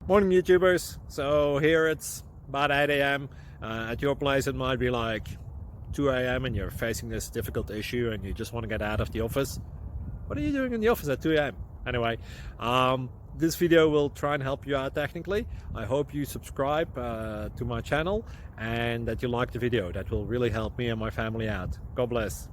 Morning, YouTubers. So here it's about 8 a.m. At your place, it might be like 2 a.m. and you're facing this difficult issue and you just want to get out of the office. What are you doing in the office at 2 a.m.? Anyway, this video will try and help you out technically. I hope you subscribe to my channel and that you like the video. That will really help me and my family out. God bless.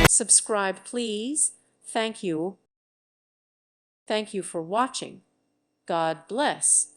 Subscribe, please. Thank you. Thank you for watching. God bless.